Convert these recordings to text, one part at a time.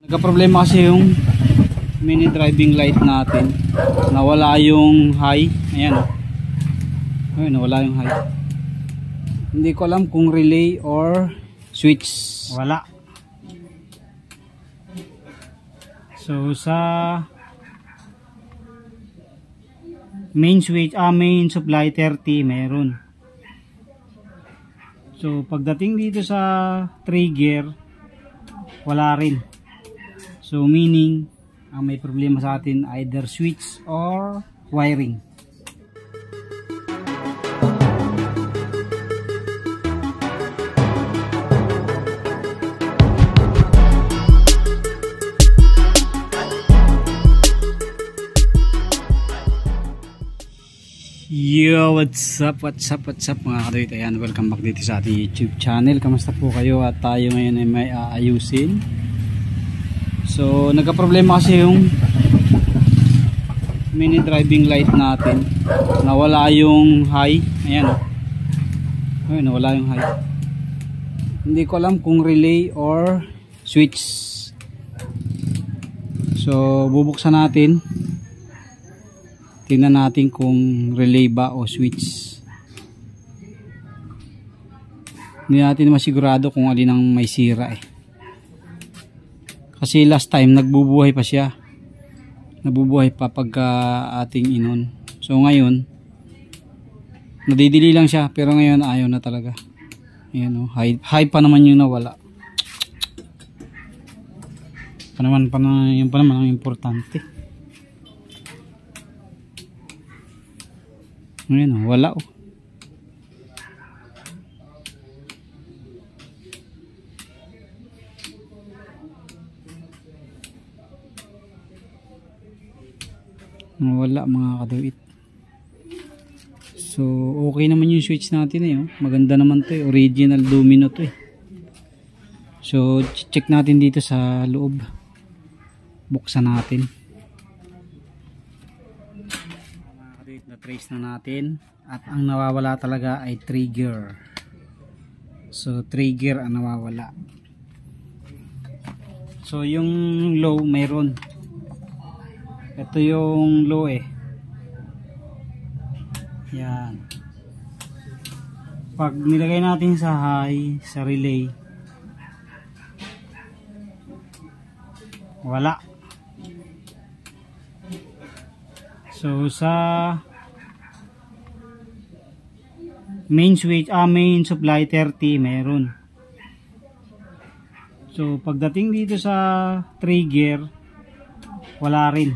Nagka-problema kasi yung mini driving light natin. Nawala yung high. Ayan. Ay, nawala yung high. Hindi ko alam kung relay or switch. Wala. So sa main switch, main supply 30 meron. So pagdating dito sa trigger, wala rin. So meaning ang may problema sa atin either switch or wiring. Yo, what's up mga kadoit. Ayan, welcome back dito sa ating YouTube channel. Kamusta po kayo? At tayo ngayon ay may aayusin. So nagka-problema kasi yung mini driving light natin. Nawala yung high. Ayan. Ay, nawala yung high. Hindi ko alam kung relay or switch. So bubuksan natin. Tingnan natin kung relay ba o switch. Hindi natin masigurado kung alin ang may sira eh. Kasi last time nagbubuhay pa siya. Nabubuhay pa pagka ating inon. So ngayon nadidili lang siya, pero ngayon ayaw na talaga. Ayan, oh, high pa naman yung nawala. Yun pa naman ang importante. Ayan, wala oh. Wala mga kaduit. So okay naman yung switch natin eh, oh. Maganda naman to eh. Original domino to eh. So check natin dito sa loob. Buksan natin. Trace na natin at ang nawawala talaga ay trigger. So trigger ang nawawala. So yung low mayroon. Ito yung low eh. Yan. Pag nilagay natin sa high, sa relay, wala. So sa main switch, main supply 30 meron. So pagdating dito sa trigger, wala rin.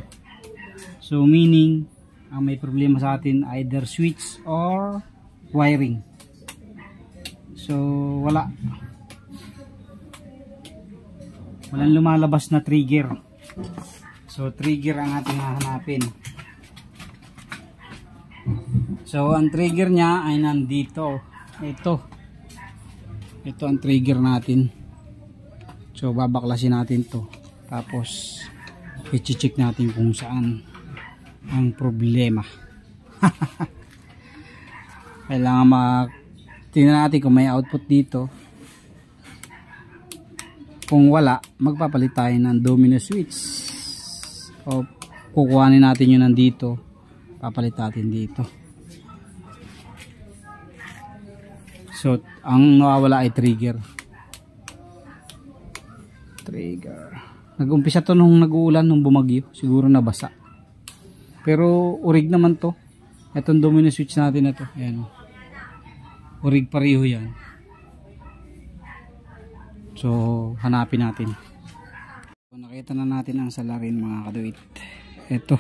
So meaning ang may problema sa atin either switch or wiring. So walang lumalabas na trigger. So trigger ang ating hahanapin. So ang trigger niya ay nandito. Ito ang trigger natin. So babaklasin natin to. Tapos i-check natin kung saan ang problema. Kailangan tingnan natin kung may output dito. Kung wala, magpapalit tayo ng domino switch. O kukuhanin natin yun nandito. Papalit natin dito. So, ang nawawala ay trigger. Nag-umpisa to nung nag-uulan, nung bumagyo. Siguro nabasa. Pero urig naman to. Itong domino switch natin na to. Ayan. Urig pareho yan. So, hanapin natin. So, nakita na natin ang salarin mga kaduit. Ito.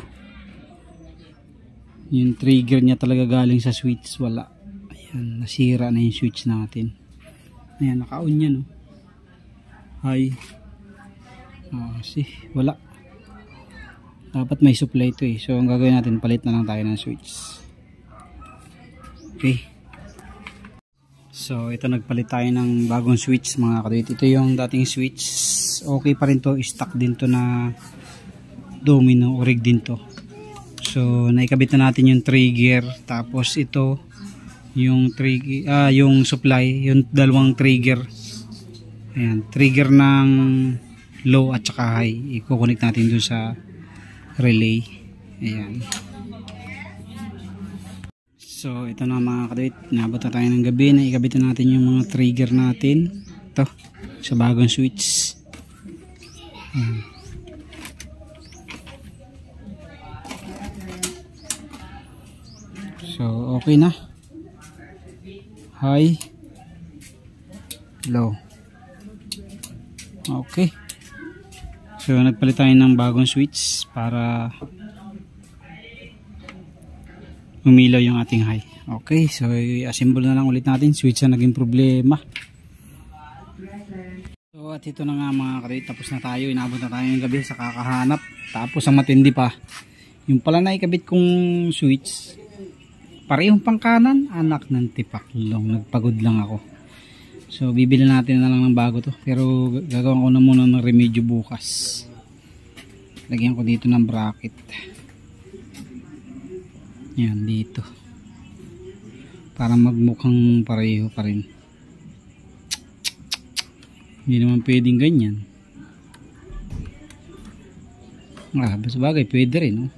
Yung trigger niya talaga galing sa switch. Wala. Ayan, nasira na yung switch natin. Ayan, naka-on yan, no? Hi. Wala. Dapat may supply ito eh. So, ang gagawin natin, palit na lang tayo ng switch. Okay. So, ito nagpalit tayo ng bagong switch mga kaduit. Ito yung dating switch. Okay pa rin to. Stock din to na domino. Orig din to. So, naikabit na natin yung trigger. Tapos ito yung trigger, yung supply, yung dalawang trigger. Ayan, trigger ng low at saka high. I-connect natin doon sa relay. Ayan. So ito na mga kadwit, nabot na tayo ng gabi na ikabit natin yung mga trigger natin ito sa bagong switch. So okay na, high, low. Okay, so nagpalit tayo ng bagong switch para umilaw yung ating high. Okay, so i-assemble na lang ulit natin. Switch na naging problema. So at ito na nga mga kadwit, tapos na tayo. Inabot na tayo ng gabi sa kakahanap. Tapos ang matindi pa, yung pala na ikabit kong switch, parehong pang kanan, anak ng tipaklong. Nagpagod lang ako. So bibili natin na lang ng bago to. Pero gagawin ko na muna ng remedyo bukas. Lagyan ko dito ng bracket. Yan dito. Para magmukhang pareho pa rin. Hindi naman pwedeng ganyan. Sabagay pwede rin, no?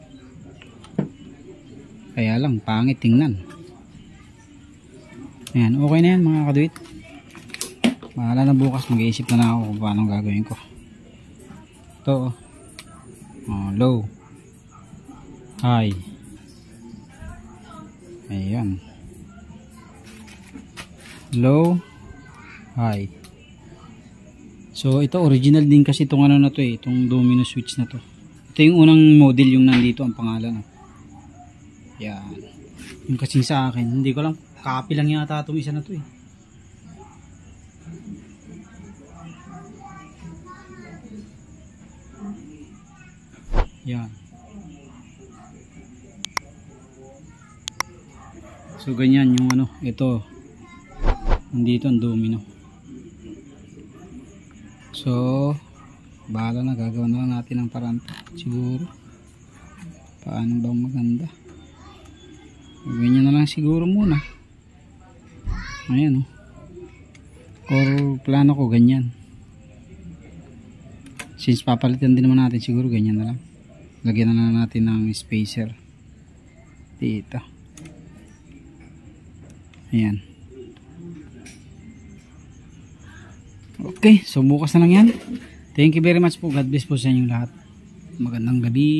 Kaya lang pangit tingnan. Ayan, okay na yan mga kadwit. Bahala na bukas, mag-iisip na ako kung paano gagawin ko. Ito low, high. Ayan, low, high. So ito original din kasi itong ano na to itong domino switch na to. Ito yung unang model, yung nandito ang pangalan. Yan, yung kasing sa akin, hindi ko lang, copy lang yata itong isa na to Yan. So ganyan yung ano, ito nandito ang domino. So bahala na, gagawin na lang natin ang paraan siguro. Paano bang maganda? Ganyan na lang siguro muna. Ayan or plano ko ganyan. Since papalitan din naman natin, siguro ganyan na lang. Lagyan na natin ng spacer dito. Ayan. Okay, so bukas na lang yan. Thank you very much po. God bless po sa inyong lahat. Magandang gabi.